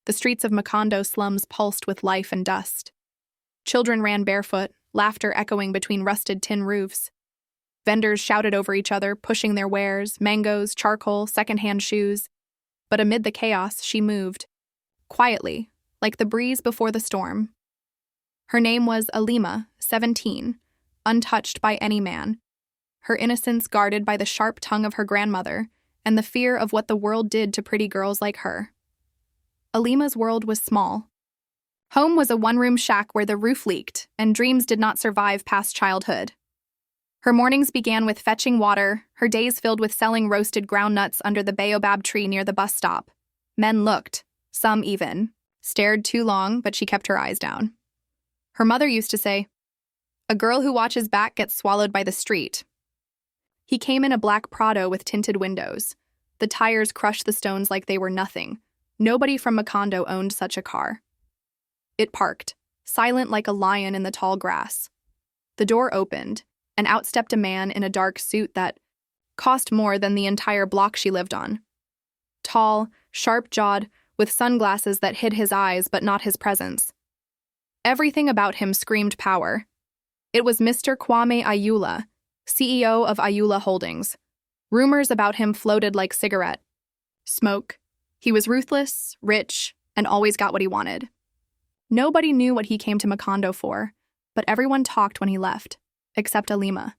The streets of Macondo slums pulsed with life and dust. Children ran barefoot, laughter echoing between rusted tin roofs. Vendors shouted over each other, pushing their wares, mangoes, charcoal, secondhand shoes. But amid the chaos, she moved. Quietly, like the breeze before the storm. Her name was Alima, 17, untouched by any man. Her innocence guarded by the sharp tongue of her grandmother and the fear of what the world did to pretty girls like her. Alima's world was small. Home was a one-room shack where the roof leaked, and dreams did not survive past childhood. Her mornings began with fetching water, her days filled with selling roasted ground nuts under the baobab tree near the bus stop. Men looked, some even, stared too long, but she kept her eyes down. Her mother used to say, "A girl who watches back gets swallowed by the street." He came in a black Prado with tinted windows. The tires crushed the stones like they were nothing. Nobody from Macondo owned such a car. It parked, silent like a lion in the tall grass. The door opened, and out stepped a man in a dark suit that cost more than the entire block she lived on. Tall, sharp-jawed, with sunglasses that hid his eyes but not his presence. Everything about him screamed power. It was Mr. Kwame Ayula, CEO of Ayula Holdings. Rumors about him floated like cigarette smoke. He was ruthless, rich, and always got what he wanted. Nobody knew what he came to Macondo for, but everyone talked when he left, except Alima,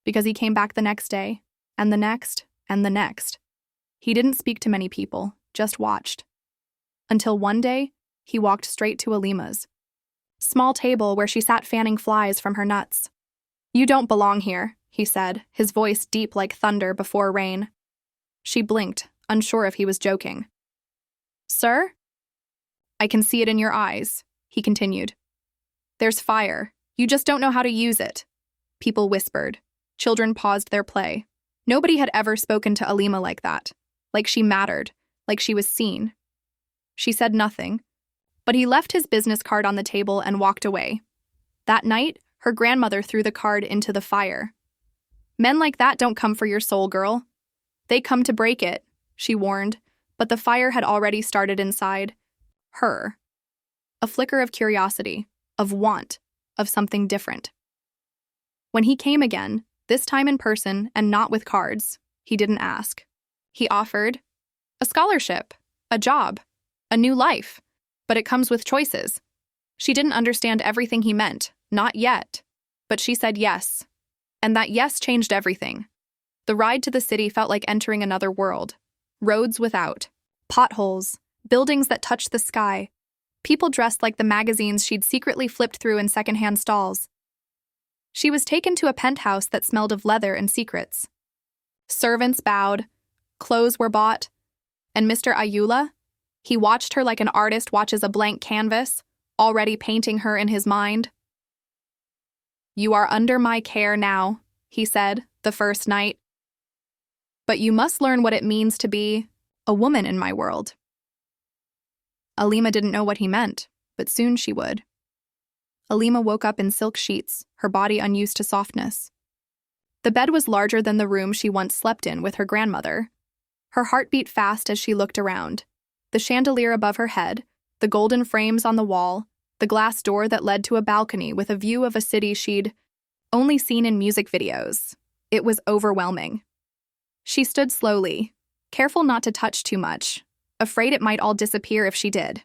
because he came back the next day, and the next, and the next. He didn't speak to many people, just watched. Until one day, he walked straight to Alima's small table where she sat fanning flies from her nuts. "You don't belong here," he said, his voice deep like thunder before rain. She blinked, unsure if he was joking. "Sir?" "I can see it in your eyes," he continued. "There's fire. You just don't know how to use it." People whispered. Children paused their play. Nobody had ever spoken to Alima like that. Like she mattered. Like she was seen. She said nothing. But he left his business card on the table and walked away. That night, her grandmother threw the card into the fire. "Men like that don't come for your soul, girl. They come to break it," she warned, but the fire had already started inside her. A flicker of curiosity, of want, of something different. When he came again, this time in person and not with cards, he didn't ask. He offered a scholarship, a job, a new life, but it comes with choices. She didn't understand everything he meant, not yet, but she said yes. And that yes changed everything. The ride to the city felt like entering another world. Roads without, potholes, buildings that touched the sky, people dressed like the magazines she'd secretly flipped through in secondhand stalls. She was taken to a penthouse that smelled of leather and secrets. Servants bowed, clothes were bought, and Mr. Ayula, he watched her like an artist watches a blank canvas, already painting her in his mind. "You are under my care now," he said, the first night. "But you must learn what it means to be a woman in my world." Alima didn't know what he meant, but soon she would. Alima woke up in silk sheets, her body unused to softness. The bed was larger than the room she once slept in with her grandmother. Her heart beat fast as she looked around. The chandelier above her head, the golden frames on the wall, the glass door that led to a balcony with a view of a city she'd only seen in music videos. It was overwhelming. She stood slowly, careful not to touch too much, afraid it might all disappear if she did.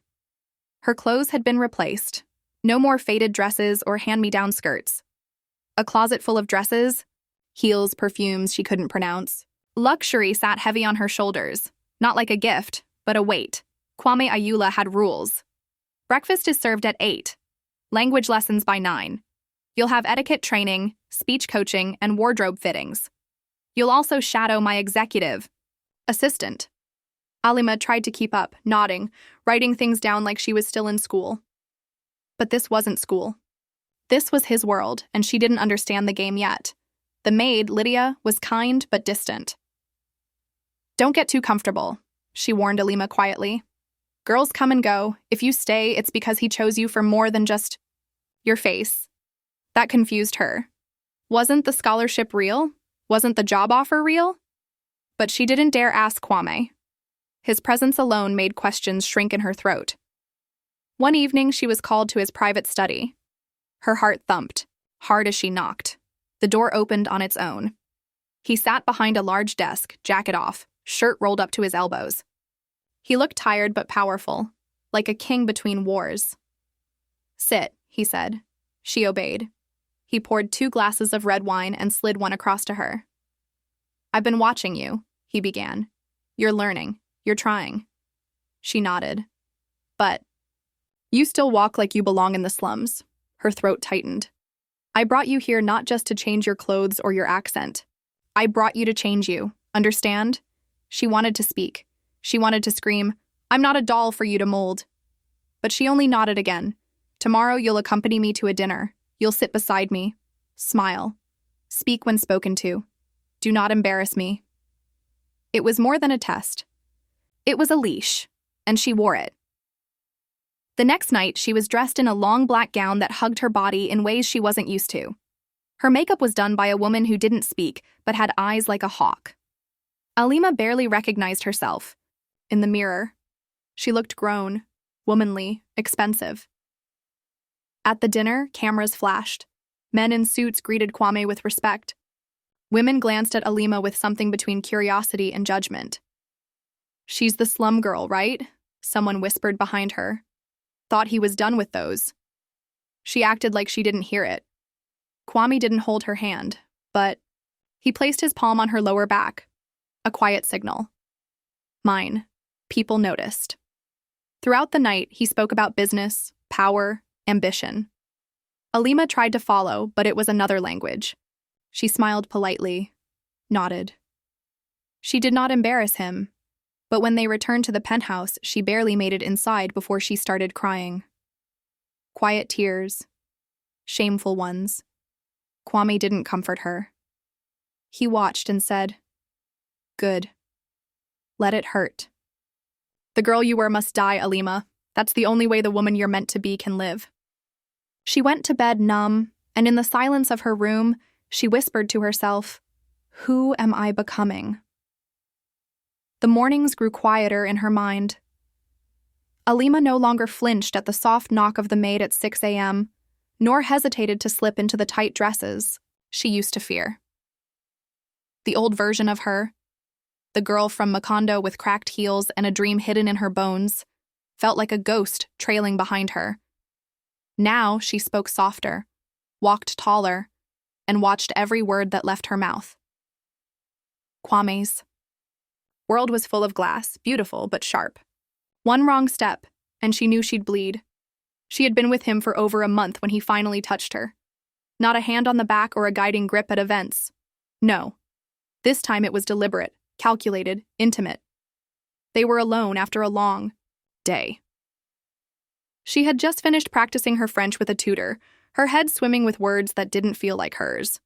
Her clothes had been replaced. No more faded dresses or hand-me-down skirts. A closet full of dresses, heels, perfumes she couldn't pronounce. Luxury sat heavy on her shoulders, not like a gift, but a weight. Kwame Ayula had rules. Breakfast is served at 8. Language lessons by 9. You'll have etiquette training, speech coaching, and wardrobe fittings. You'll also shadow my executive assistant. Alima tried to keep up, nodding, writing things down like she was still in school. But this wasn't school. This was his world, and she didn't understand the game yet. The maid, Lydia, was kind but distant. "Don't get too comfortable," she warned Alima quietly. "Girls come and go. If you stay, it's because he chose you for more than just your face." That confused her. Wasn't the scholarship real? Wasn't the job offer real? But she didn't dare ask Kwame. His presence alone made questions shrink in her throat. One evening, she was called to his private study. Her heart thumped, hard as she knocked. The door opened on its own. He sat behind a large desk, jacket off, shirt rolled up to his elbows. He looked tired but powerful, like a king between wars. "Sit," he said. She obeyed. He poured 2 glasses of red wine and slid one across to her. "I've been watching you," he began. "You're learning. You're trying." She nodded. "But you still walk like you belong in the slums." Her throat tightened. "I brought you here not just to change your clothes or your accent. I brought you to change you, understand?" She wanted to speak. She wanted to scream, "I'm not a doll for you to mold." But she only nodded again. "Tomorrow you'll accompany me to a dinner. You'll sit beside me. Smile. Speak when spoken to. Do not embarrass me." It was more than a test. It was a leash, and she wore it. The next night, she was dressed in a long black gown that hugged her body in ways she wasn't used to. Her makeup was done by a woman who didn't speak, but had eyes like a hawk. Alima barely recognized herself. In the mirror, she looked grown, womanly, expensive. At the dinner, cameras flashed. Men in suits greeted Kwame with respect. Women glanced at Alima with something between curiosity and judgment. "She's the slum girl, right?" Someone whispered behind her. "Thought he was done with those." She acted like she didn't hear it. Kwame didn't hold her hand, but he placed his palm on her lower back. A quiet signal. "Mine." People noticed. Throughout the night, he spoke about business, power, ambition. Alima tried to follow, but it was another language. She smiled politely, nodded. She did not embarrass him, but when they returned to the penthouse, she barely made it inside before she started crying. Quiet tears, shameful ones. Kwame didn't comfort her. He watched and said, "Good. Let it hurt. The girl you were must die, Alima. That's the only way the woman you're meant to be can live." She went to bed numb, and in the silence of her room, she whispered to herself, "Who am I becoming?" The mornings grew quieter in her mind. Alima no longer flinched at the soft knock of the maid at 6 a.m., nor hesitated to slip into the tight dresses she used to fear. The old version of her, the girl from Macondo with cracked heels and a dream hidden in her bones, felt like a ghost trailing behind her. Now she spoke softer, walked taller, and watched every word that left her mouth. Kwame's world was full of glass, beautiful but sharp. One wrong step, and she knew she'd bleed. She had been with him for over a month when he finally touched her. Not a hand on the back or a guiding grip at events. No. This time it was deliberate, calculated, intimate. They were alone after a long day. She had just finished practicing her French with a tutor, her head swimming with words that didn't feel like hers.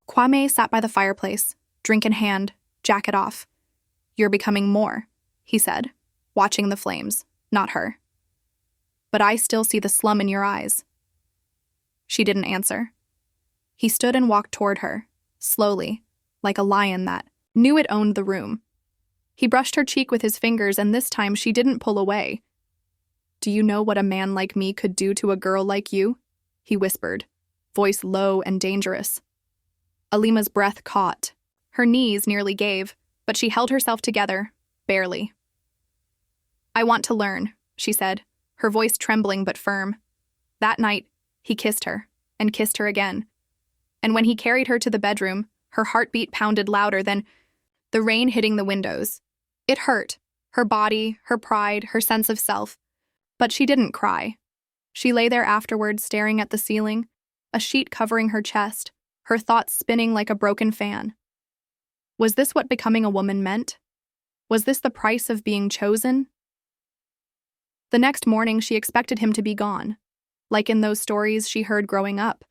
Kwame sat by the fireplace, drink in hand, jacket off. "You're becoming more," he said, watching the flames, not her. "But I still see the slum in your eyes." She didn't answer. He stood and walked toward her, slowly, like a lion that knew it owned the room. He brushed her cheek with his fingers, and this time she didn't pull away. "Do you know what a man like me could do to a girl like you?" he whispered, voice low and dangerous. Alima's breath caught. Her knees nearly gave, but she held herself together, barely. "I want to learn," she said, her voice trembling but firm. That night, he kissed her, and kissed her again. And when he carried her to the bedroom, her heartbeat pounded louder than the rain hitting the windows. It hurt, her body, her pride, her sense of self. But she didn't cry. She lay there afterwards, staring at the ceiling, a sheet covering her chest, her thoughts spinning like a broken fan. Was this what becoming a woman meant? Was this the price of being chosen? The next morning, she expected him to be gone, like in those stories she heard growing up.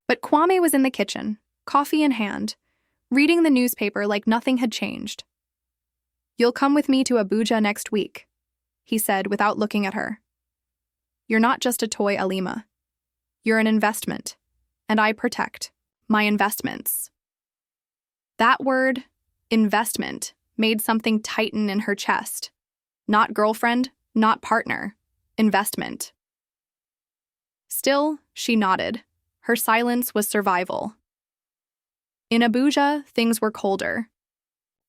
But Kwame was in the kitchen, coffee in hand, reading the newspaper like nothing had changed. "You'll come with me to Abuja next week," he said without looking at her. "You're not just a toy, Alima. You're an investment, and I protect my investments." That word, investment, made something tighten in her chest. Not girlfriend, not partner. investment. Still, she nodded. Her silence was survival. In Abuja, things were colder.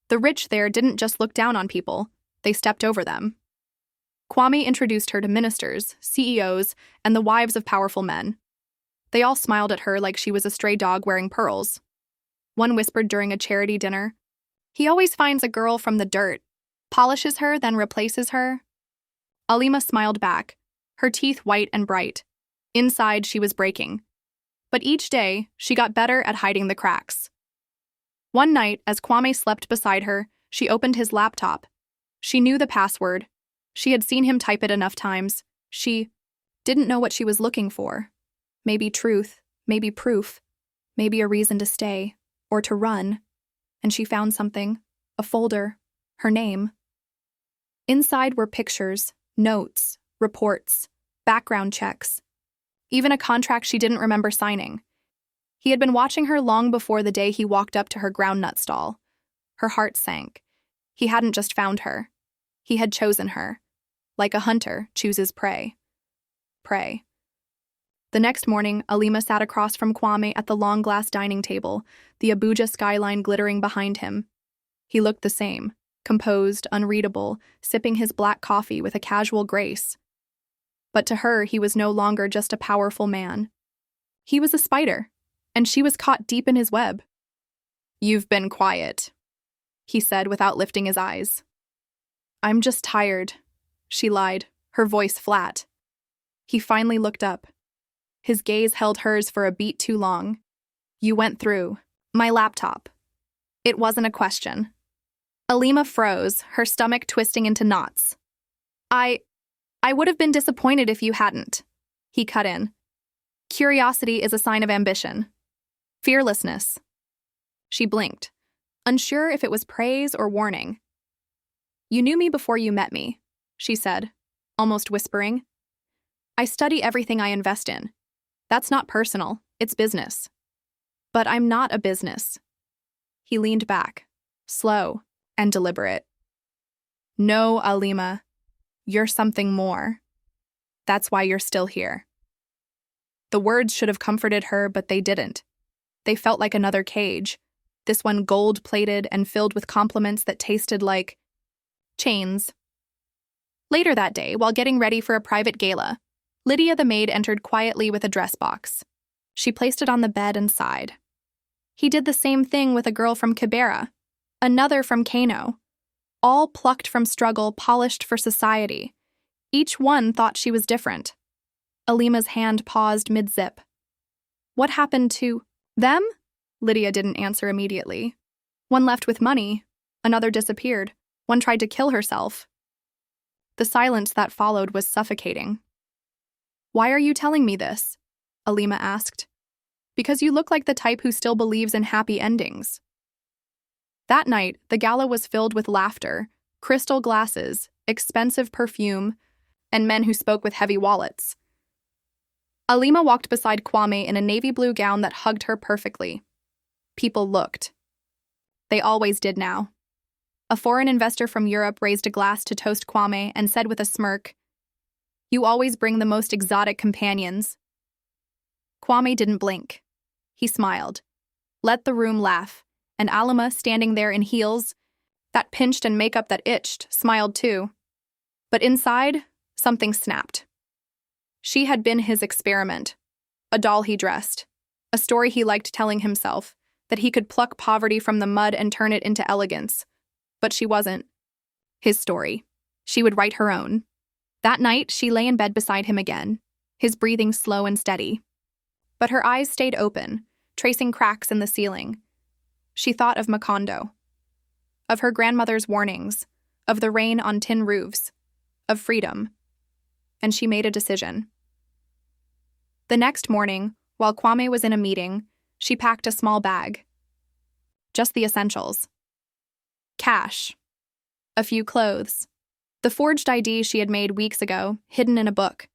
The rich there didn't just look down on people, they stepped over them. Kwame introduced her to ministers, CEOs, and the wives of powerful men. They all smiled at her like she was a stray dog wearing pearls. One whispered during a charity dinner, "He always finds a girl from the dirt, polishes her, then replaces her." Alima smiled back, her teeth white and bright. Inside, she was breaking. But each day, she got better at hiding the cracks. One night, as Kwame slept beside her, she opened his laptop. She knew the password. She had seen him type it enough times. She didn't know what she was looking for. Maybe truth, maybe proof, maybe a reason to stay, or to run. And she found something, a folder, her name. Inside were pictures, notes, reports, background checks, even a contract she didn't remember signing. He had been watching her long before the day he walked up to her groundnut stall. Her heart sank. He hadn't just found her. He had chosen her, like a hunter chooses prey. Prey. The next morning, Alima sat across from Kwame at the long glass dining table, the Abuja skyline glittering behind him. He looked the same, composed, unreadable, sipping his black coffee with a casual grace. But to her, he was no longer just a powerful man. He was a spider, and she was caught deep in his web. "You've been quiet," he said without lifting his eyes. "I'm just tired," she lied, her voice flat. He finally looked up. His gaze held hers for a beat too long. "You went through my laptop." It wasn't a question. Alima froze, her stomach twisting into knots. I would have been disappointed if you hadn't," he cut in. "Curiosity is a sign of ambition. Fearlessness." She blinked, unsure if it was praise or warning. "You knew me before you met me," she said, almost whispering. "I study everything I invest in. That's not personal, it's business. But I'm not a business." He leaned back, slow and deliberate. "No, Alima. You're something more. That's why you're still here." The words should have comforted her, but they didn't. They felt like another cage, this one gold-plated and filled with compliments that tasted like chains. Later that day, while getting ready for a private gala, Lydia the maid entered quietly with a dress box. She placed it on the bed and sighed. He did the same thing with a girl from Kibera, another from Kano. All plucked from struggle, polished for society. Each one thought she was different. Alima's hand paused mid-zip. "What happened to them?" Lydia didn't answer immediately. One left with money, another disappeared, one tried to kill herself. The silence that followed was suffocating. "Why are you telling me this?" Alima asked. "Because you look like the type who still believes in happy endings." That night, the gala was filled with laughter, crystal glasses, expensive perfume, and men who spoke with heavy wallets. Alima walked beside Kwame in a navy blue gown that hugged her perfectly. People looked. They always did now. A foreign investor from Europe raised a glass to toast Kwame and said with a smirk, "You always bring the most exotic companions." Kwame didn't blink. He smiled. Let the room laugh. And Alima, standing there in heels, that pinched and makeup that itched, smiled too. But inside, something snapped. She had been his experiment, a doll he dressed, a story he liked telling himself, that he could pluck poverty from the mud and turn it into elegance. But she wasn't his story. She would write her own. That night, she lay in bed beside him again, his breathing slow and steady. But her eyes stayed open, tracing cracks in the ceiling. She thought of Macondo, of her grandmother's warnings, of the rain on tin roofs, of freedom. And she made a decision. The next morning, while Kwame was in a meeting, she packed a small bag. Just the essentials. Cash. A few clothes. The forged ID she had made weeks ago, hidden in a book.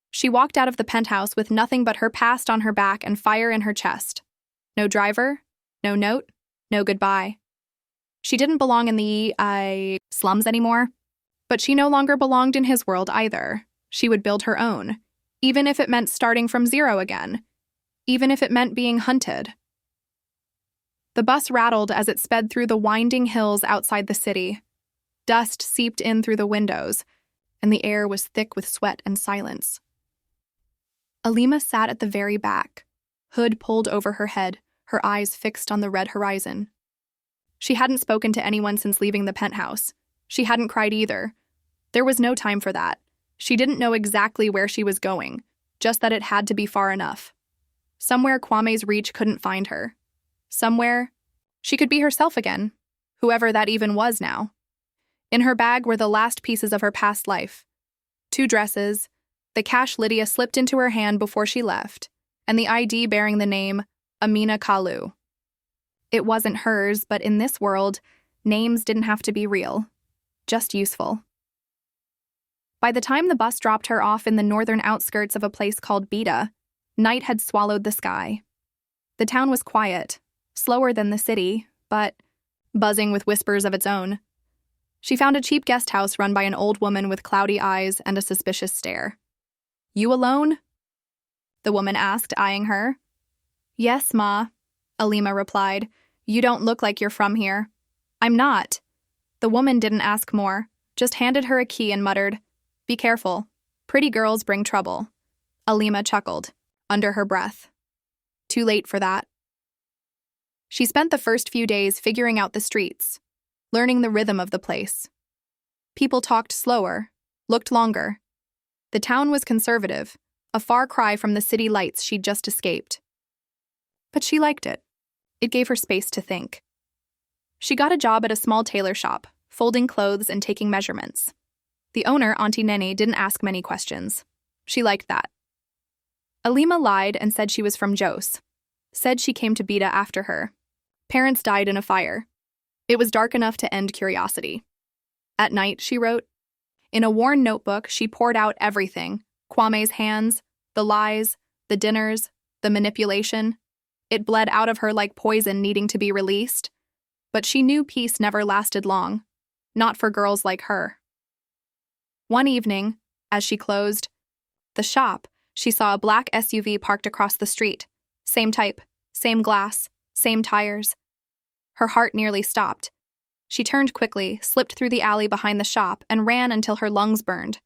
She walked out of the penthouse with nothing but her past on her back and fire in her chest. No driver, no note, no goodbye. She didn't belong in the slums anymore, but she no longer belonged in his world either. She would build her own, even if it meant starting from zero again, even if it meant being hunted. The bus rattled as it sped through the winding hills outside the city. Dust seeped in through the windows, and the air was thick with sweat and silence. Alima sat at the very back, hood pulled over her head, her eyes fixed on the red horizon. She hadn't spoken to anyone since leaving the penthouse. She hadn't cried either. There was no time for that. She didn't know exactly where she was going, just that it had to be far enough. Somewhere Kwame's reach couldn't find her. Somewhere she could be herself again, whoever that even was now. In her bag were the last pieces of her past life. 2 dresses, the cash Lydia slipped into her hand before she left, and the ID bearing the name Amina Kalu. It wasn't hers, but in this world, names didn't have to be real, just useful. By the time the bus dropped her off in the northern outskirts of a place called Beta, night had swallowed the sky. The town was quiet, slower than the city, but buzzing with whispers of its own. She found a cheap guest house run by an old woman with cloudy eyes and a suspicious stare. "You alone?" the woman asked, eyeing her. "Yes, Ma," Alima replied. "You don't look like you're from here." "I'm not." The woman didn't ask more, just handed her a key and muttered, "Be careful. Pretty girls bring trouble." Alima chuckled, under her breath. Too late for that. She spent the first few days figuring out the streets, learning the rhythm of the place. People talked slower, looked longer. The town was conservative, a far cry from the city lights she'd just escaped. But she liked it. It gave her space to think. She got a job at a small tailor shop, folding clothes and taking measurements. The owner, Auntie Nene, didn't ask many questions. She liked that. Alima lied and said she was from Jos. Said she came to Beta after her. Parents died in a fire. It was dark enough to end curiosity. At night, she wrote. In a worn notebook, she poured out everything. Kwame's hands, the lies, the dinners, the manipulation. It bled out of her like poison needing to be released. But she knew peace never lasted long. Not for girls like her. One evening, as she closed the shop, she saw a black SUV parked across the street. Same type, same glass, same tires. Her heart nearly stopped. She turned quickly, slipped through the alley behind the shop, and ran until her lungs burned.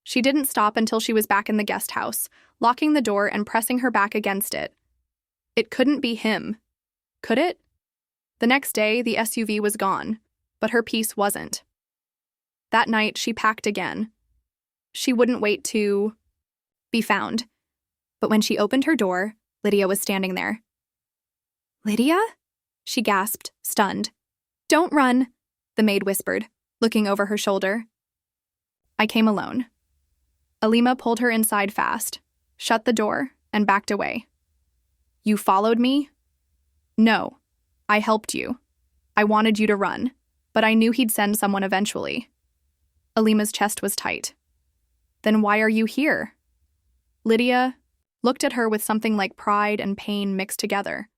She didn't stop until she was back in the guest house, locking the door and pressing her back against it. It couldn't be him. Could it? The next day, the SUV was gone, but her peace wasn't. That night, she packed again. She wouldn't wait to be found. But when she opened her door, Lydia was standing there. "Lydia?" she gasped, stunned. "Don't run," the maid whispered, looking over her shoulder. "I came alone." Alima pulled her inside fast, shut the door, and backed away. "You followed me?" "No. I helped you. I wanted you to run, but I knew he'd send someone eventually." Alima's chest was tight. "Then why are you here?" Lydia looked at her with something like pride and pain mixed together.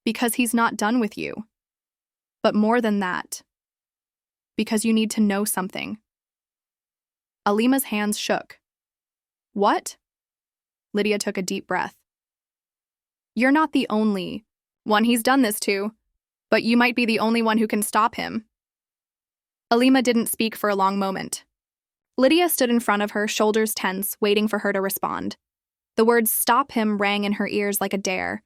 "Because he's not done with you. But more than that. Because you need to know something." Alima's hands shook. "What?" Lydia took a deep breath. "You're not the only one he's done this to, but you might be the only one who can stop him." Alima didn't speak for a long moment. Lydia stood in front of her, shoulders tense, waiting for her to respond. The words "stop him" rang in her ears like a dare.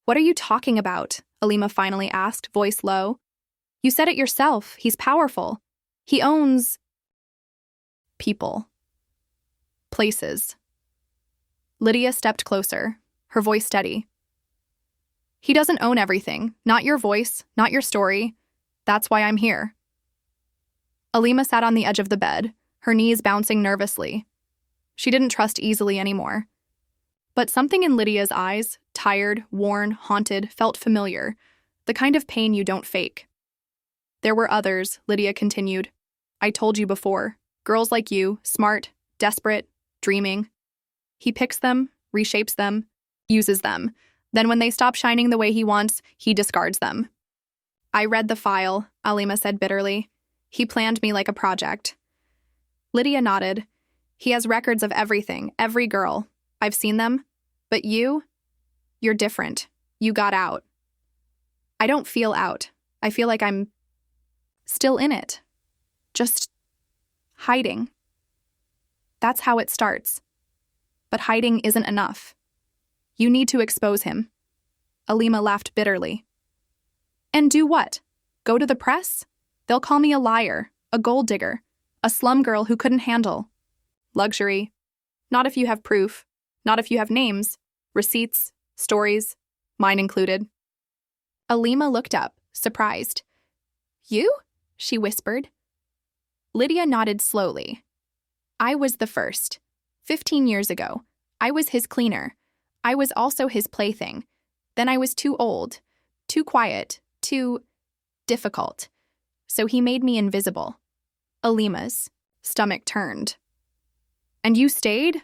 "What are you talking about?" Alima finally asked, voice low. "You said it yourself. He's powerful. He owns people. Places." Lydia stepped closer, her voice steady. "He doesn't own everything. Not your voice, not your story. That's why I'm here." Alima sat on the edge of the bed, her knees bouncing nervously. She didn't trust easily anymore. But something in Lydia's eyes, tired, worn, haunted, felt familiar, the kind of pain you don't fake. "There were others," Lydia continued. "I told you before. Girls like you, smart, desperate, dreaming. He picks them, reshapes them, uses them. Then when they stop shining the way he wants, he discards them." "I read the file," Alima said bitterly. "He planned me like a project." Lydia nodded. He has records of everything, every girl. I've seen them. But you're different. You got out. I don't feel out. I feel like I'm still in it. Just hiding. That's how it starts. But hiding isn't enough. You need to expose him. Alima laughed bitterly. And do what? Go to the press? They'll call me a liar, a gold digger, a slum girl who couldn't handle luxury. Not if you have proof. Not if you have names, receipts, stories, mine included. Alima looked up, surprised. You? She whispered. Lydia nodded slowly. I was the first. 15 years ago. I was his cleaner. I was also his plaything. Then I was too old, too quiet, too difficult. So he made me invisible. Alima's stomach turned. And you stayed?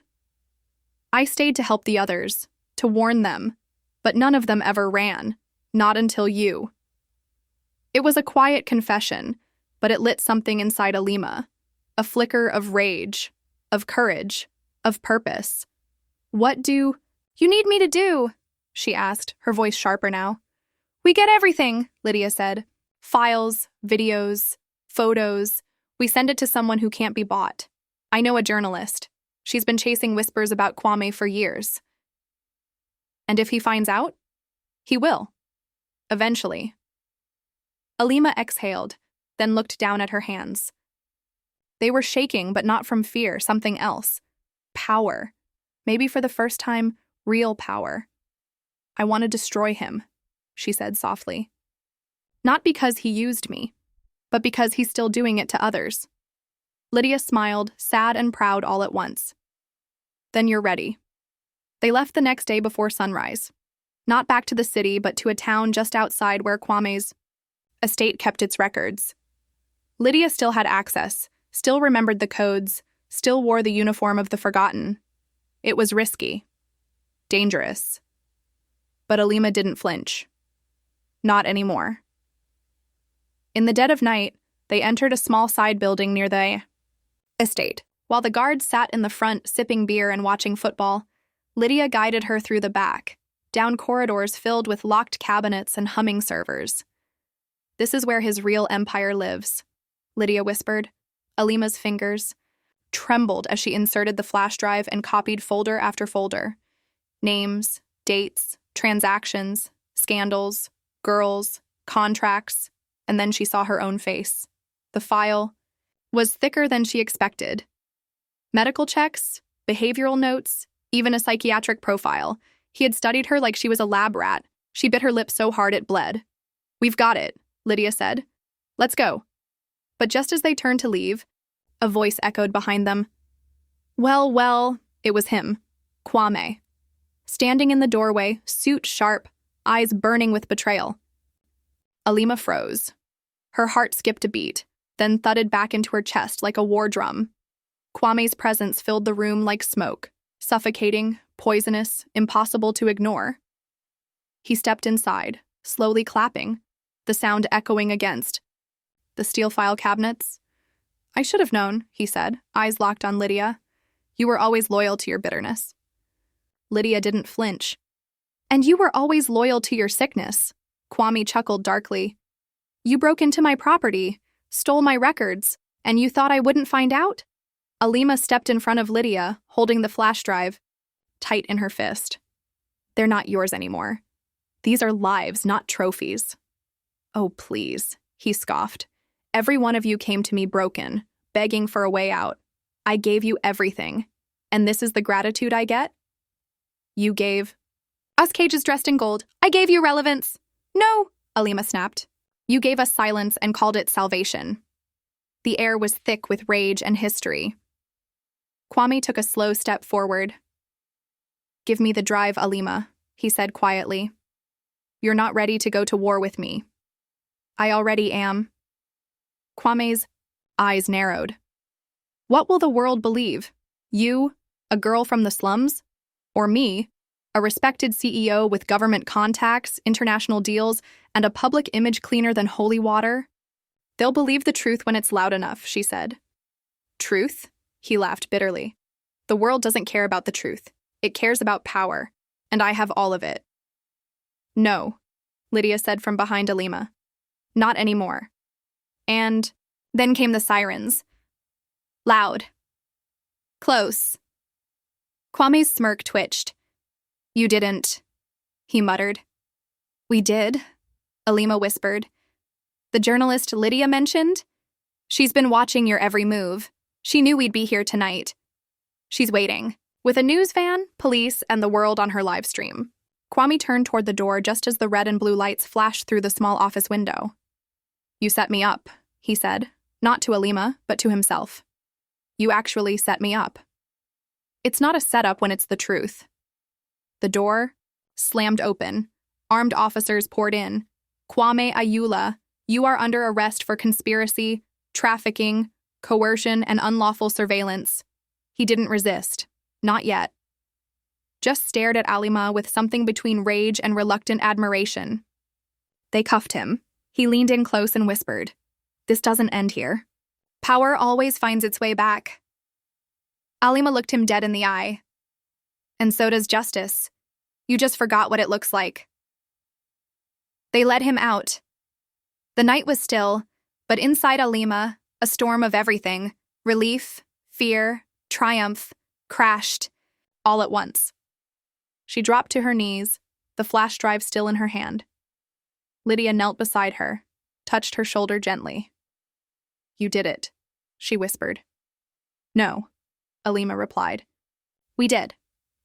I stayed to help the others, to warn them, but none of them ever ran, not until you. It was a quiet confession, but it lit something inside Alima, a flicker of rage, of courage, of purpose. What do you need me to do? She asked, her voice sharper now. We get everything, Lydia said. Files, videos, photos. We send it to someone who can't be bought. I know a journalist. She's been chasing whispers about Kwame for years. And if he finds out? He will. Eventually. Alima exhaled, then looked down at her hands. They were shaking, but not from fear, something else. Power. Maybe for the first time, real power. I want to destroy him, she said softly. Not because he used me, but because he's still doing it to others. Lydia smiled, sad and proud all at once. Then you're ready. They left the next day before sunrise. Not back to the city, but to a town just outside where Kwame's estate kept its records. Lydia still had access, still remembered the codes, still wore the uniform of the forgotten. It was risky. Dangerous. But Alima didn't flinch. Not anymore. In the dead of night, they entered a small side building near the estate. While the guards sat in the front sipping beer and watching football, Lydia guided her through the back, down corridors filled with locked cabinets and humming servers. This is where his real empire lives, Lydia whispered. Alima's fingers trembled as she inserted the flash drive and copied folder after folder. Names, dates, transactions, scandals, girls, contracts, and then she saw her own face. The file was thicker than she expected. Medical checks, behavioral notes, even a psychiatric profile. He had studied her like she was a lab rat. She bit her lip so hard it bled. We've got it, Lydia said. Let's go. But just as they turned to leave, a voice echoed behind them. Well, it was him, Kwame. Standing in the doorway, suit sharp, eyes burning with betrayal. Alima froze. Her heart skipped a beat, then thudded back into her chest like a war drum. Kwame's presence filled the room like smoke, suffocating, poisonous, impossible to ignore. He stepped inside, slowly clapping, the sound echoing against the steel file cabinets. I should have known, he said, eyes locked on Lydia. You were always loyal to your bitterness. Lydia didn't flinch. And you were always loyal to your sickness, Kwame chuckled darkly. You broke into my property, stole my records, and you thought I wouldn't find out? Alima stepped in front of Lydia, holding the flash drive tight in her fist. They're not yours anymore. These are lives, not trophies. Oh, please, he scoffed. Every one of you came to me broken, begging for a way out. I gave you everything. And this is the gratitude I get? You gave us cages dressed in gold. I gave you relevance. No, Alima snapped. You gave us silence and called it salvation. The air was thick with rage and history. Kwame took a slow step forward. Give me the drive, Alima, he said quietly. You're not ready to go to war with me. I already am. Kwame's eyes narrowed. What will the world believe? You, a girl from the slums? Or me, a respected CEO with government contacts, international deals, and a public image cleaner than holy water? They'll believe the truth when it's loud enough, she said. Truth? He laughed bitterly. The world doesn't care about the truth. It cares about power, and I have all of it. No, Lydia said from behind Alima. Not anymore. And then came the sirens. Loud. Close. Kwame's smirk twitched. You didn't, he muttered. We did, Alima whispered. The journalist Lydia mentioned? She's been watching your every move. She knew we'd be here tonight. She's waiting, with a news van, police, and the world on her live stream. Kwame turned toward the door just as the red and blue lights flashed through the small office window. You set me up, he said, not to Alima, but to himself. You actually set me up. It's not a setup when it's the truth. The door slammed open. Armed officers poured in. Kwame Ayula, you are under arrest for conspiracy, trafficking, coercion, and unlawful surveillance. He didn't resist. Not yet. Just stared at Alima with something between rage and reluctant admiration. They cuffed him. He leaned in close and whispered, This doesn't end here. Power always finds its way back. Alima looked him dead in the eye. And so does justice. You just forgot what it looks like. They led him out. The night was still, but inside Alima, a storm of everything, relief, fear, triumph, crashed, all at once. She dropped to her knees, the flash drive still in her hand. Lydia knelt beside her, touched her shoulder gently. You did it, she whispered. No, Alima replied. We did.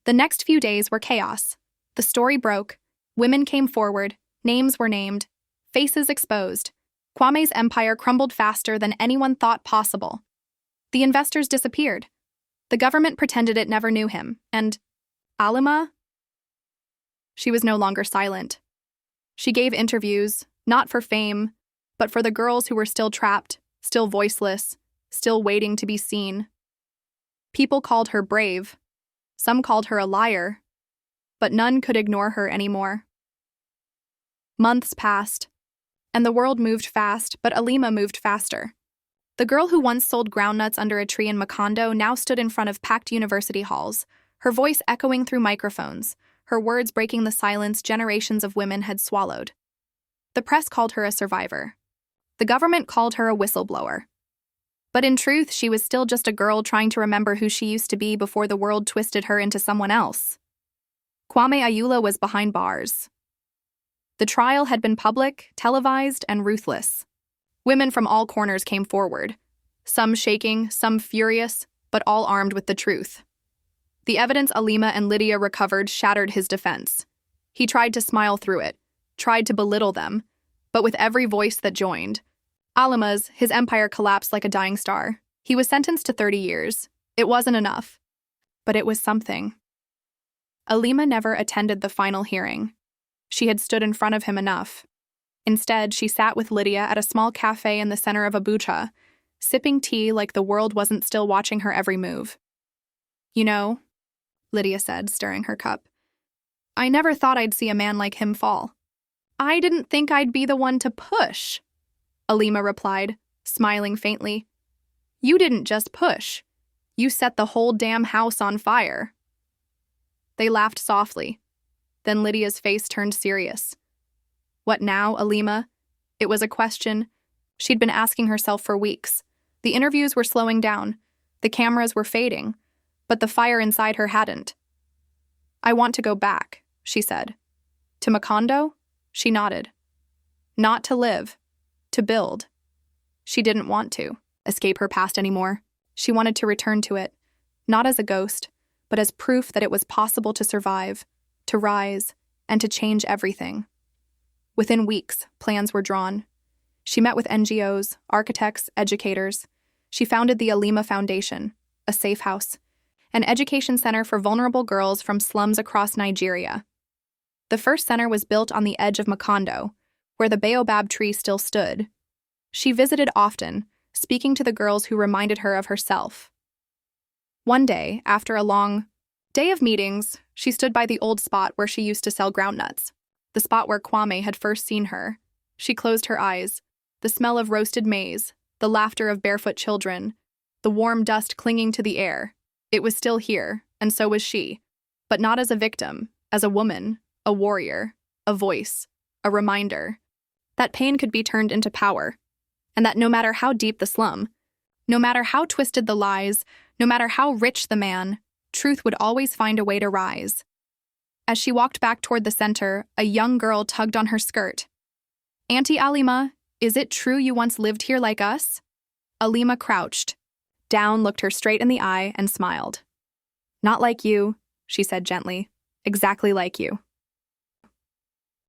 The next few days were chaos. The story broke, women came forward, names were named, faces exposed. Kwame's empire crumbled faster than anyone thought possible. The investors disappeared. The government pretended it never knew him, and Alima? She was no longer silent. She gave interviews, not for fame, but for the girls who were still trapped, still voiceless, still waiting to be seen. People called her brave. Some called her a liar, but none could ignore her anymore. Months passed, and the world moved fast, but Alima moved faster. The girl who once sold groundnuts under a tree in Macondo now stood in front of packed university halls, her voice echoing through microphones, her words breaking the silence generations of women had swallowed. The press called her a survivor. The government called her a whistleblower. But in truth, she was still just a girl trying to remember who she used to be before the world twisted her into someone else. Kwame Ayula was behind bars. The trial had been public, televised, and ruthless. Women from all corners came forward, some shaking, some furious, but all armed with the truth. The evidence Alima and Lydia recovered shattered his defense. He tried to smile through it, tried to belittle them, but with every voice that joined, Alima's, his empire collapsed like a dying star. He was sentenced to 30 years. It wasn't enough, but it was something. Alima never attended the final hearing. She had stood in front of him enough. Instead, she sat with Lydia at a small cafe in the center of Abuja, sipping tea like the world wasn't still watching her every move. You know, Lydia said, stirring her cup, I never thought I'd see a man like him fall. I didn't think I'd be the one to push, Alima replied, smiling faintly. You didn't just push. You set the whole damn house on fire. They laughed softly. Then Lydia's face turned serious. What now, Alima? It was a question she'd been asking herself for weeks. The interviews were slowing down. The cameras were fading. But the fire inside her hadn't. I want to go back, she said. To Macondo? She nodded. Not to live. To build. She didn't want to escape her past anymore. She wanted to return to it, not as a ghost, but as proof that it was possible to survive, to rise, and to change everything. Within weeks, plans were drawn. She met with NGOs, architects, educators. She founded the Alima Foundation, a safe house, an education center for vulnerable girls from slums across Nigeria. The first center was built on the edge of Macondo, where the baobab tree still stood. She visited often, speaking to the girls who reminded her of herself. One day, after a long day of meetings, she stood by the old spot where she used to sell groundnuts, the spot where Kwame had first seen her. She closed her eyes. The smell of roasted maize, the laughter of barefoot children, the warm dust clinging to the air. It was still here, and so was she, but not as a victim, as a woman, a warrior, a voice, a reminder that pain could be turned into power, and that no matter how deep the slum, no matter how twisted the lies, no matter how rich the man, truth would always find a way to rise. As she walked back toward the center, a young girl tugged on her skirt. "Auntie Alima, is it true you once lived here like us?" Alima crouched down, looked her straight in the eye, and smiled. "Not like you," she said gently. "Exactly like you."